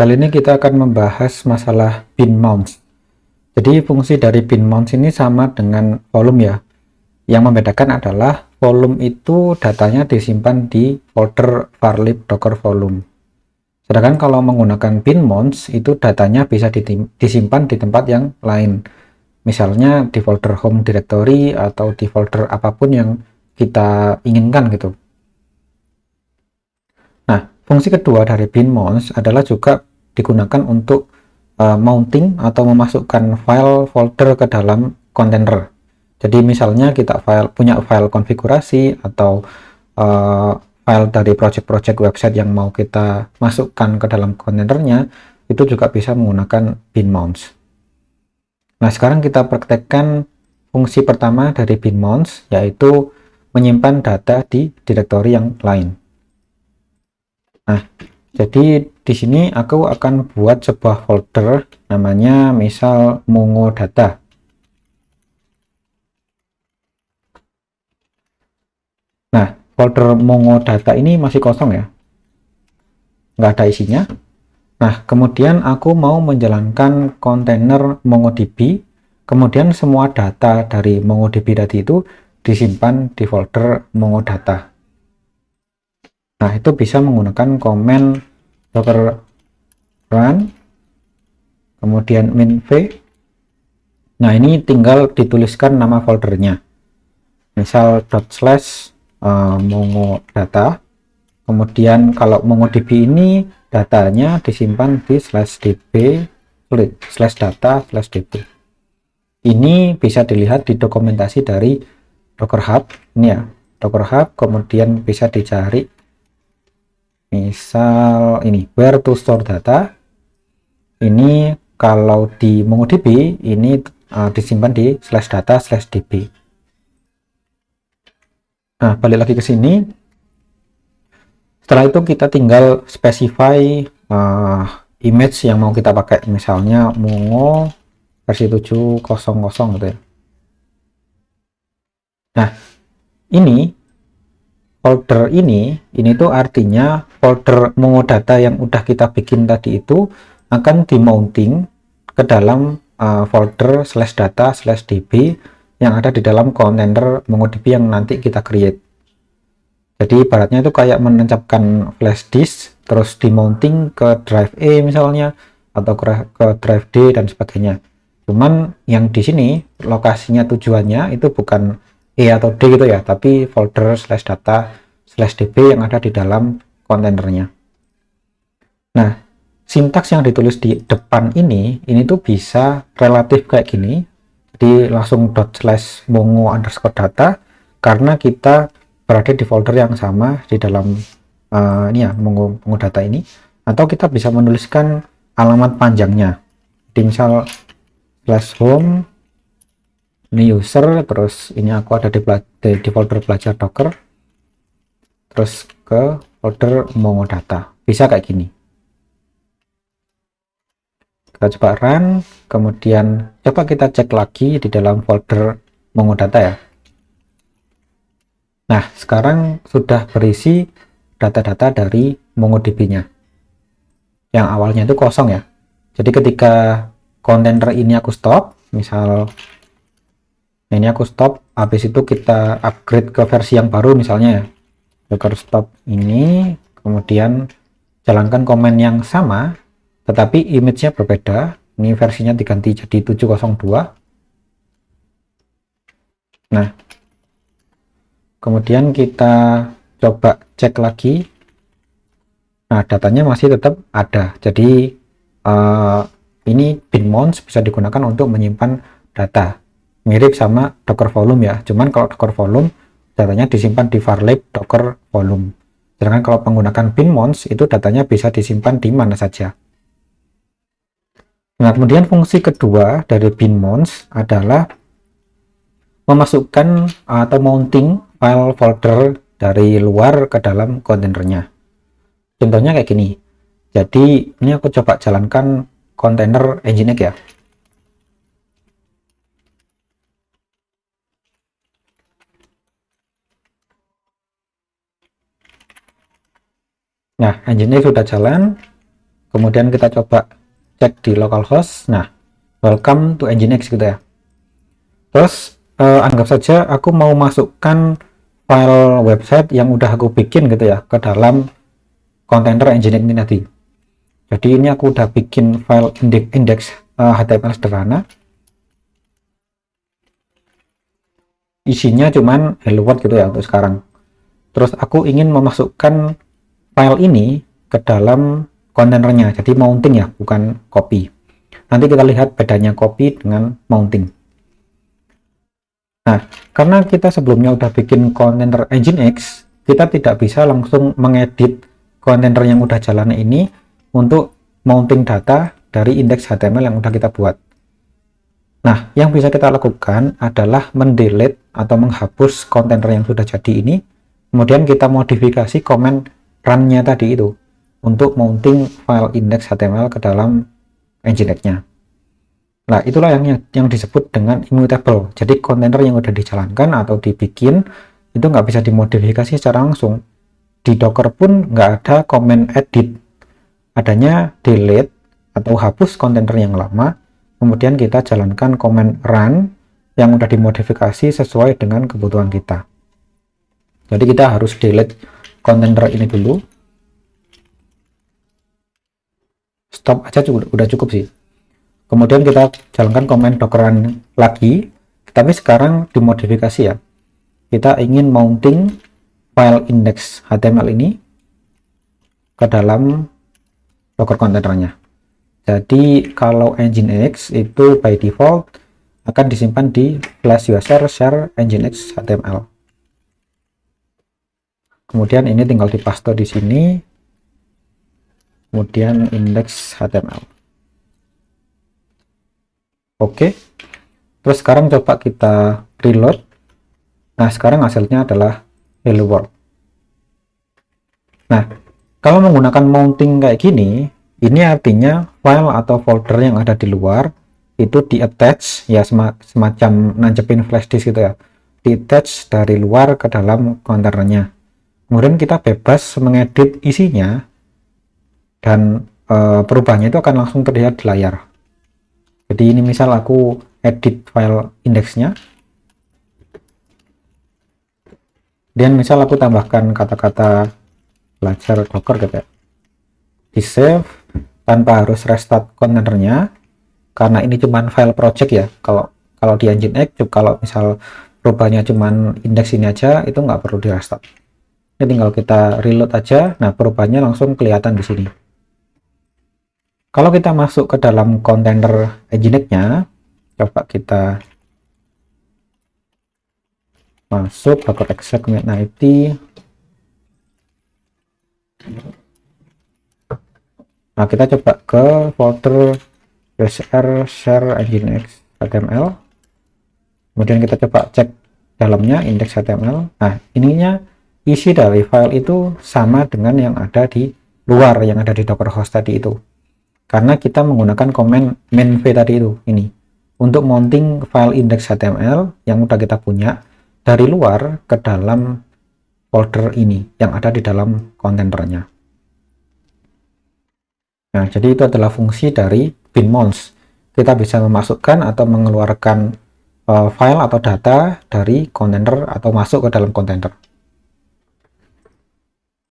Kali ini kita akan membahas masalah bin mounts. Jadi fungsi dari bin mounts ini sama dengan volume ya. Yang membedakan adalah volume itu datanya disimpan di folder varlib docker volume. Sedangkan kalau menggunakan bin mounts itu datanya bisa disimpan di tempat yang lain. Misalnya di folder home directory atau di folder apapun yang kita inginkan gitu. Nah, fungsi kedua dari bin mounts adalah juga digunakan untuk mounting atau memasukkan file folder ke dalam kontainer. Jadi misalnya kita punya file konfigurasi atau file dari project-project website yang mau kita masukkan ke dalam kontainernya, itu juga bisa menggunakan bin mounts. Nah, sekarang kita praktekkan fungsi pertama dari bin mounts, yaitu menyimpan data di direktori yang lain. Nah, jadi di sini aku akan buat sebuah folder namanya misal mongo data. Nah, folder mongo data ini masih kosong ya, nggak ada isinya. Nah, kemudian aku mau menjalankan kontainer MongoDB, kemudian semua data dari MongoDB tadi itu disimpan di folder mongo data. Nah, itu bisa menggunakan komen docker run, kemudian min v. Nah, ini tinggal dituliskan nama foldernya. Misal mongo data. Kemudian kalau MongoDB ini datanya disimpan di /db/data/db. Ini bisa dilihat di dokumentasi dari Docker Hub. Ini ya, Docker Hub, kemudian bisa dicari misal ini where to store data. Ini kalau di MongoDB ini disimpan di /data/db. Nah, balik lagi ke sini. Setelah itu kita tinggal specify image yang mau kita pakai, misalnya Mongo versi 7.0.0 gitu ya. Nah, ini folder ini tuh artinya folder Mongo data yang udah kita bikin tadi itu akan di-mounting ke dalam folder /data/db yang ada di dalam kontainer MongoDB yang nanti kita create. Jadi ibaratnya itu kayak menancapkan flash disk terus di-mounting ke drive E misalnya atau ke drive D dan sebagainya. Cuman yang di sini lokasinya tujuannya itu bukan E atau D gitu ya, tapi folder /data/db yang ada di dalam kontainernya. Nah, sintaks yang ditulis di depan ini tuh bisa relatif kayak gini. Jadi langsung /mongo_data karena kita berada di folder yang sama di dalam ini ya, mongo data ini, atau kita bisa menuliskan alamat panjangnya. Jadi misal /home ini user, terus ini aku ada di folder belajar docker, terus ke folder mongo data. Bisa kayak gini. Kita coba run, kemudian coba kita cek lagi di dalam folder mongo data ya. Nah, sekarang sudah berisi data-data dari MongoDB-nya. Yang awalnya itu kosong ya. Jadi ketika kontainer ini aku stop, misal ini aku stop, habis itu kita upgrade ke versi yang baru misalnya ya. Docker stop ini, kemudian jalankan komen yang sama, tetapi image-nya berbeda. Ini versinya diganti jadi 702. Nah, kemudian kita coba cek lagi. Nah, datanya masih tetap ada. Jadi ini bin mounts bisa digunakan untuk menyimpan data. Mirip sama docker volume ya. Cuman kalau docker volume datanya disimpan di varlib docker volume. Sedangkan kalau menggunakan bin mounts itu datanya bisa disimpan di mana saja. Nah, kemudian fungsi kedua dari bin mounts adalah memasukkan atau mounting file folder dari luar ke dalam kontainernya. Contohnya kayak gini. Jadi ini aku coba jalankan kontainer Nginx ya. Nah, Nginx sudah jalan. kemudian kita coba cek di localhost. Nah, welcome to Nginx gitu ya. Terus anggap saja aku mau masukkan file website yang udah aku bikin gitu ya ke dalam kontainer Nginx ini tadi. Jadi ini aku udah bikin file index HTML sederhana. Isinya cuman hello world gitu ya untuk sekarang. Terus aku ingin memasukkan file ini ke dalam kontainernya, jadi mounting ya, bukan copy. Nanti kita lihat bedanya copy dengan mounting. Nah, karena kita sebelumnya udah bikin kontainer Nginx, kita tidak bisa langsung mengedit kontainer yang udah jalan ini untuk mounting data dari indeks HTML yang udah kita buat. Nah, yang bisa kita lakukan adalah mendelete atau menghapus kontainer yang sudah jadi ini, kemudian kita modifikasi komen run-nya tadi itu untuk mounting file index HTML ke dalam Nginx-nya. Nah, itulah yang disebut dengan immutable. Jadi kontainer yang udah dijalankan atau dibikin itu nggak bisa dimodifikasi secara langsung. Di Docker pun nggak ada komen edit, adanya delete atau hapus kontainer yang lama, kemudian kita jalankan komen run yang udah dimodifikasi sesuai dengan kebutuhan kita. Jadi kita harus delete kontainer ini dulu. Stop aja udah cukup sih. Kemudian kita jalankan komen docker run lagi, tapi sekarang dimodifikasi ya. Kita ingin mounting file index HTML ini ke dalam Docker kontainernya. Jadi kalau Nginx itu by default akan disimpan di flash user share Nginx HTML. Kemudian ini tinggal dipaste di sini. Kemudian index HTML. Oke. Terus sekarang coba kita reload. Nah, sekarang hasilnya adalah hello world. Nah, kalau menggunakan mounting kayak gini, ini artinya file atau folder yang ada di luar itu di attach ya, semacam nancepin flash disk gitu ya, di attach dari luar ke dalam kontainernya. Kemudian kita bebas mengedit isinya dan perubahannya itu akan langsung terlihat di layar. Jadi ini misal aku edit file indeksnya, dan misal aku tambahkan kata-kata belajar Docker gitu ya, di save tanpa harus restart kontainernya karena ini cuman file project ya. Kalau di Nginx, kalau misal perubahannya cuman indeks ini aja, itu nggak perlu di restart. Ini tinggal kita reload aja. Nah, perubahannya langsung kelihatan di sini. Kalau kita masuk ke dalam kontainer Nginx-nya, coba kita masuk docker exec commit IT. Nah, kita coba ke folder share Nginx HTML. Kemudian kita coba cek dalamnya index HTML. Nah, ininya isi dari file itu sama dengan yang ada di luar, yang ada di Docker host tadi itu. Karena kita menggunakan komen main v tadi itu, ini untuk mounting file index HTML yang udah kita punya dari luar ke dalam folder ini yang ada di dalam kontainernya. Nah, jadi itu adalah fungsi dari bin mounts. Kita bisa memasukkan atau mengeluarkan file atau data dari kontainer atau masuk ke dalam kontainer.